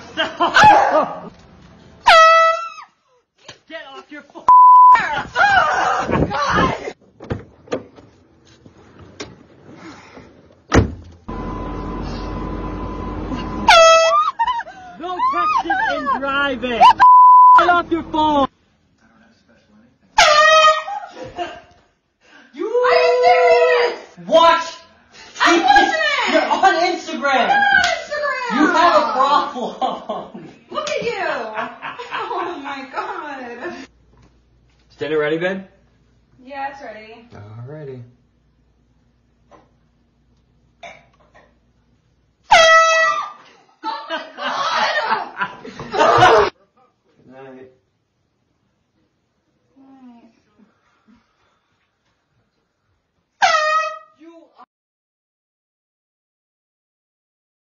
yourself! Get off your phone! Oh, God! No texting and driving! Get off your phone! Are you serious? Watch! I wasn't! You're on Instagram! I'm on Instagram! You have a problem! Look at you! Oh my God! Is dinner ready, babe? Yeah, it's ready. Alrighty.